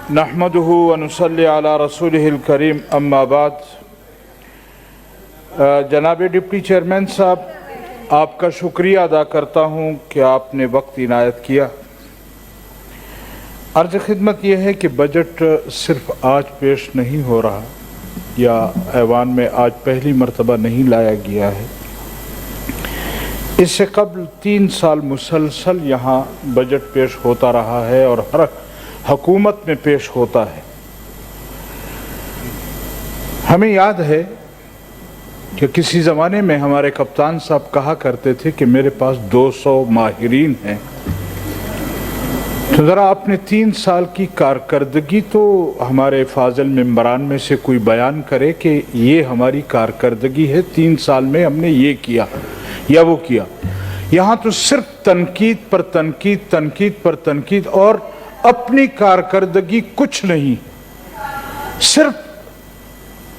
नहमदुहु व नुसल्ली अला रसूलिहिल करीम अम्मा बाद। जनाब डिप्टी चेयरमैन साहब, आपका शुक्रिया अदा करता हूँ कि आपने वक्त इनायत किया। अर्ज़ खिदमत यह है कि बजट सिर्फ आज पेश नहीं हो रहा या ऐवान में आज पहली मरतबा नहीं लाया गया है। इससे कबल 3 साल मुसलसल यहाँ बजट पेश होता रहा है और हर हुकूमत में पेश होता है। हमें याद है कि किसी ज़माने में हमारे कप्तान साहब कहा करते थे कि मेरे पास 200 माहिरीन हैं। तो ज़रा अपने 3 साल की कारकर्दगी तो हमारे फाजिल मेंबरान में से कोई बयान करे कि ये हमारी कारकर्दगी है, 3 साल में हमने ये किया या वो किया। यहाँ तो सिर्फ तनकीद पर तनकीद, तनकीद पर तनकीद और अपनी कारकर्दगी कुछ नहीं, सिर्फ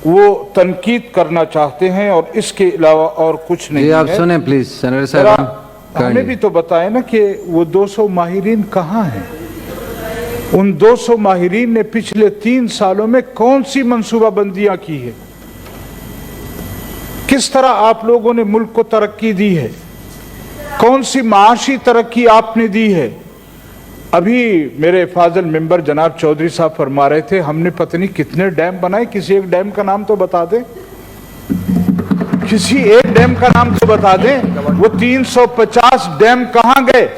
वो तनकीद करना चाहते हैं और इसके अलावा और कुछ नहीं है। आप सुने प्लीज सेनेटर साहब, हमें भी तो बताएं ना कि वो 200 माहिरीन कहाँ हैं। उन 200 माहिरीन ने पिछले 3 सालों में कौन सी मंसूबाबंदियां की है, किस तरह आप लोगों ने मुल्क को तरक्की दी है, कौन सी माशी तरक्की आपने दी है। अभी मेरे फाजिल मेंबर जनाब चौधरी साहब फरमा रहे थे हमने पता नहीं कितने डैम बनाए, किसी एक डैम का नाम तो बता दें, किसी एक डैम का नाम तो बता दें। वो 350 डैम कहां गए?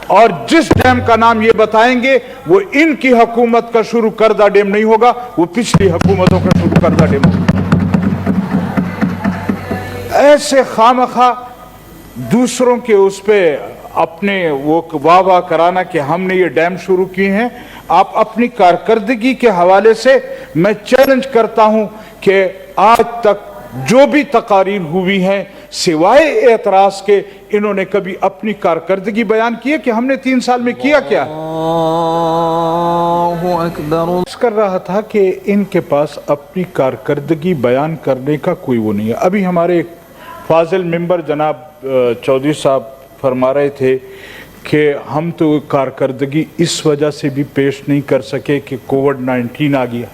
और जिस डैम का नाम ये बताएंगे वो इनकी हुकूमत का शुरू करदा डैम नहीं होगा, वो पिछली हुकूमतों का शुरू करदा डैम होगा। ऐसे खामखा दूसरों के उस पे अपने वो वाह वाह कराना कि हमने ये डैम शुरू किए हैं। आप अपनी कारकर्दगी के हवाले से मैं चैलेंज करता हूं कि आज तक जो भी तकारीर हुई हैं सिवाय एतराज के इन्होंने कभी अपनी कारकर्दगी बयान की है कि हमने 3 साल में किया क्या। कर रहा था कि इनके पास अपनी कारकर्दगी बयान करने का कोई वो नहीं है। अभी हमारे फाजिल मेंबर जनाब चौधरी साहब फरमा रहे थे कि हम तो कारकर्दगी इस वजह से भी पेश नहीं कर सके कि कोविड-19 आ गया,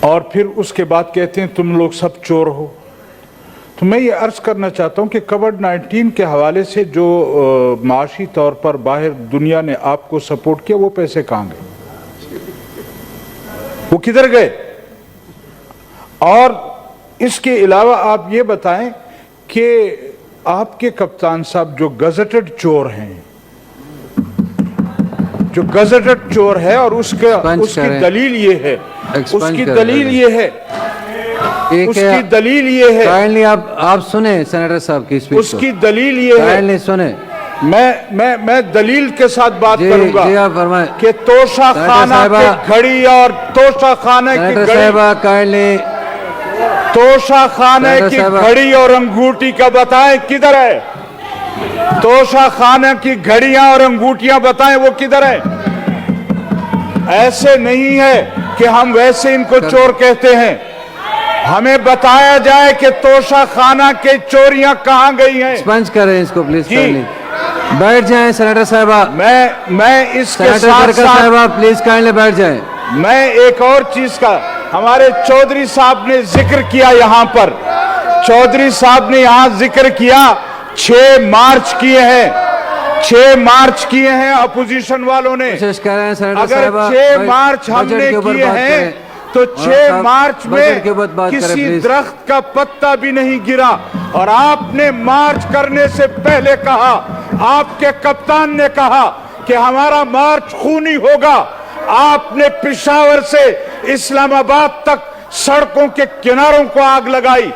और फिर उसके बाद कहते हैं तुम लोग सब चोर हो। तो मैं ये अर्ज करना चाहता हूँ कि कोविड-19 के हवाले से जो माशी तौर पर बाहर दुनिया ने आपको सपोर्ट किया वो पैसे कहाँ गए, वो किधर गए? और इसके अलावा आप ये बताएं कि आपके कप्तान साहब जो गजटेड चोर हैं, जो गजटेड चोर है और उसकी दलील ये है, उसकी दलील ये है, उसकी दलील ये है। काइंडली आप सुने सेनेटर साहब की स्पीच, उसकी दलील ये है। काइंडली सुने। मैं दलील के साथ बात करूंगा कि तोशा खाना की घड़ी और तोशा खाने की घड़ी, तोशा खाने की घड़ी और अंगूठी का बताएं किधर है? तोशा खाने की घड़ियां और अंगूठियां बताएं वो किधर है? ऐसे नहीं है कि हम वैसे इनको चोर कहते हैं। हमें बताया जाए कि तोशा खाना के चोरियां कहां गई हैं। स्पंज करें इसको प्लीज, बैठ जाएं सेनेटर साहबा। मैं इसके साथ प्लीज काइंडली बैठ जाएं। मैं एक और चीज का हमारे चौधरी साहब ने जिक्र किया, यहाँ पर चौधरी साहब ने यहाँ जिक्र किया 6 मार्च किए हैं, 6 मार्च किए हैं अपोजिशन वालों ने। अगर 6 मार्च हमने किए हैं तो 6 मार्च में किसी दरख्त का पत्ता भी नहीं गिरा। और आपने मार्च करने से पहले कहा, आपके कप्तान ने कहा कि हमारा मार्च खूनी होगा। आपने पेशावर से इस्लामाबाद तक सड़कों के किनारों को आग लगाई।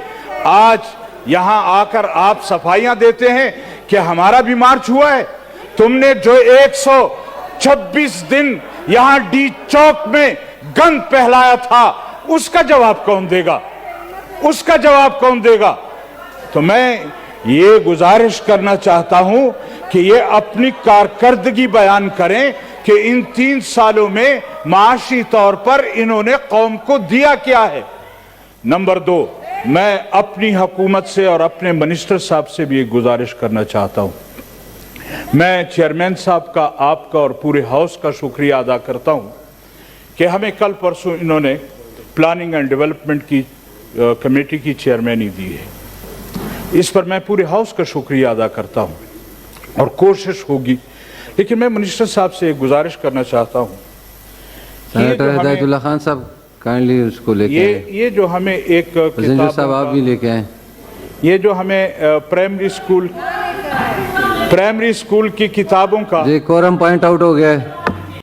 आज यहां आकर आप सफाइयां देते हैं कि हमारा भी मार्च हुआ है। तुमने जो 126 दिन यहां डी चौक में गंद फैलाया था उसका जवाब कौन देगा? उसका जवाब कौन देगा? तो मैं ये गुजारिश करना चाहता हूं कि ये अपनी कारकर्दगी बयान करें कि इन 3 सालों में माशी तौर पर इन्होंने कौम को दिया क्या है। नंबर 2, मैं अपनी हुकूमत से और अपने मिनिस्टर साहब से भी एक गुजारिश करना चाहता हूं। मैं चेयरमैन साहब का, आपका और पूरे हाउस का शुक्रिया अदा करता हूं کہ ہمیں کل پرسوں انہوں نے پلاننگ اینڈ ڈیولپمنٹ کی کمیٹی کی چیئرمینی دی ہے. اس پر میں پورے ہاؤس کا شکریہ ادا کرتا ہوں اور کوشش ہوگی. لیکن میں منسٹر صاحب سے ایک گزارش کرنا چاہتا ہوں. سینیٹر ہدایت اللہ خان صاحب کائنڈلی اس کو لے کے آئیں. یہ جو ہمیں ایک پسنجر صاحب آپ بھی لے کے آئیں. یہ جو ہمیں پرائمری اسکول کی کتابوں کا جی کورم پوائنٹ آؤٹ ہو گیا ہے.